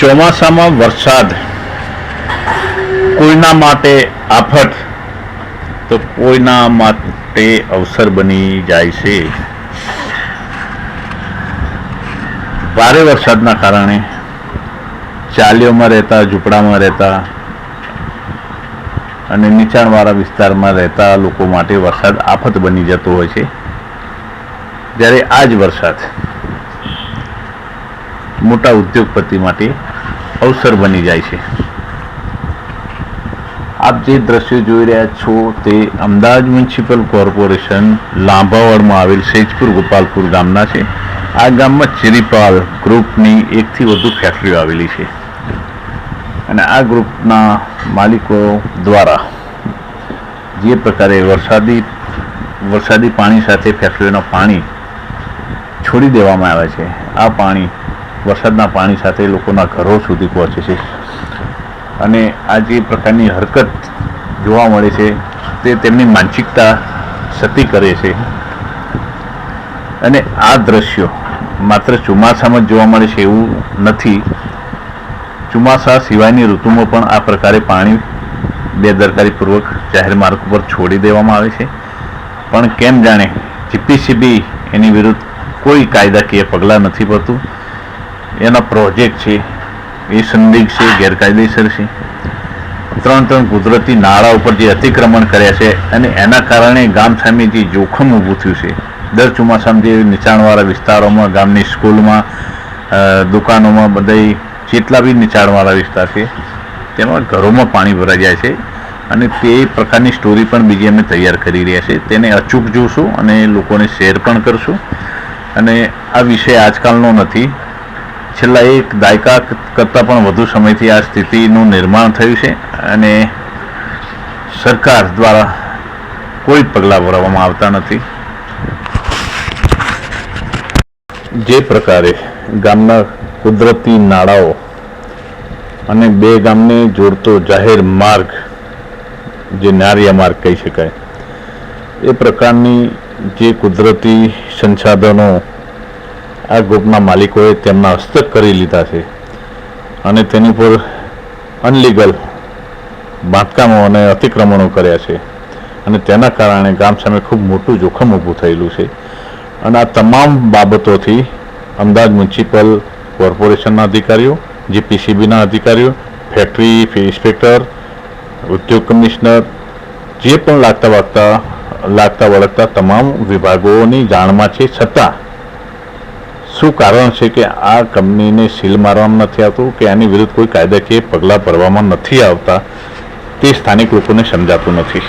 ચોમાસામાં વરસાદ કોઈના માટે આફત તો કોઈના માટે અવસર બની જાય છે. ભારે વરસાદના કારણે ચાલીઓમાં રહેતા, ઝૂંપડામાં રહેતા અને નીચાણવાળા વિસ્તારમાં રહેતા લોકો માટે વરસાદ આફત બની જતો હોય છે. જ્યારે આ જ વરસાદ મોટા ઉદ્યોગપતિ માટે અવસર બની જાય છે. આપ જે દ્રશ્યો જોઈ રહ્યા છો તે અમદાવાદ મ્યુનિસિપલ કોર્પોરેશન લાંભાવાડમાં આવેલ સેજપુર ગોપાલપુર ગામના છે. આ ગામમાં ચિરીપાલ ગ્રુપની 1 થી વધુ ફેક્ટરીઓ આવેલી છે અને આ ગ્રુપના માલિકો દ્વારા જે પ્રકારે વરસાદી પાણી સાથે ફેક્ટરીઓના પાણી છોડી દેવામાં આવે છે, આ પાણી વરસાદના પાણી સાથે લોકોના ઘરો સુધી પહોંચે છે અને આ જે પ્રકારની હરકત જોવા મળે છે તે તેમની માનસિકતા સતી કરે છે. અને આ દ્રશ્યો માત્ર ચોમાસામાં જ જોવા મળે છે એવું નથી. ચોમાસા સિવાયની ઋતુમાં પણ આ પ્રકારે પાણી બેદરકારીપૂર્વક જાહેર માર્ગ પર છોડી દેવામાં આવે છે. પણ કેમ જાણે જીપીસીબી એની વિરુદ્ધ કોઈ કાયદાકીય પગલાં નથી ભરતું. એના પ્રોજેક્ટ છે એ સંદિગ્ધ છે, ગેરકાયદેસર છે. 3 કુદરતી નાળા ઉપર જે અતિક્રમણ કર્યા છે અને એના કારણે ગામ સામે જે જોખમ ઊભું થયું છે. દર ચોમાસામાં જે નીચાણવાળા વિસ્તારોમાં, ગામની સ્કૂલમાં, દુકાનોમાં, બધા જેટલા બી નીચાણવાળા વિસ્તાર છે તેમાં ઘરોમાં પાણી ભરાઈ જાય છે અને તે પ્રકારની સ્ટોરી પણ બીજી અમે તૈયાર કરી રહ્યા છે. તેને અચૂક જોશું અને લોકોને શેર પણ કરશું. અને આ વિષય આજકાલનો નથી, છેલ્લા 1 દાયકા કરતાં પણ વધુ સમયથી આ સ્થિતિનું નિર્માણ થયું છે અને સરકાર દ્વારા કોઈ પગલાં ભરવામાં આવતા નથી. જે પ્રકારે ગામના કુદરતી નાળાઓ અને 2 ગામને જોડતો જાહેર માર્ગ, જે નાળિયા માર્ગ કહી શકાય, એ પ્રકારની જે કુદરતી સંસાધનો આ ગ્રુપના માલિકોએ તેમના હસ્તક કરી લીધા છે અને તેની પર અનલીગલ બાંધકામો અને અતિક્રમણો કર્યા છે અને તેના કારણે ગામ સામે ખૂબ મોટું જોખમ ઊભું થયેલું છે. અને આ તમામ બાબતોથી અમદાવાદ મ્યુનિસિપલ કોર્પોરેશનના અધિકારીઓ, જીપીસીબીના અધિકારીઓ, ફેક્ટરી ઇન્સ્પેક્ટર, ઉદ્યોગ કમિશનર, જે પણ લાગતા વળગતા તમામ વિભાગોની જાણમાં છે, છતાં શું કારણ છે કે આ કંપનીને સીલ મારવામાં નથી આવતું કે આની વિરુદ્ધ કોઈ કાયદાકીય પગલાં ભરવામાં નથી આવતા તે સ્થાનિક લોકોને સમજાતું નથી.